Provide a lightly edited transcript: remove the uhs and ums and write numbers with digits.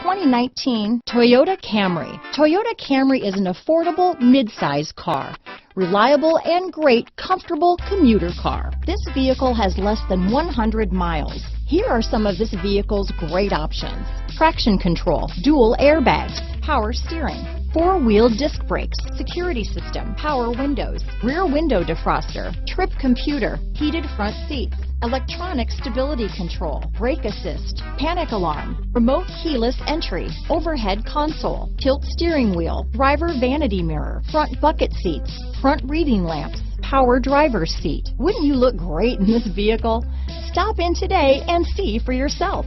2019 Toyota Camry. Toyota Camry is an affordable mid-size car. Reliable and great, comfortable commuter car. This vehicle has less than 100 miles. Here are some of this vehicle's great options: traction control, dual airbags, power steering, four-wheel disc brakes, security system, power windows, rear window defroster, trip computer, heated front seats, electronic stability control, brake assist, panic alarm, remote keyless entry, overhead console, tilt steering wheel, driver vanity mirror, front bucket seats, front reading lamps, power driver's seat. Wouldn't you look great in this vehicle? Stop in today and see for yourself.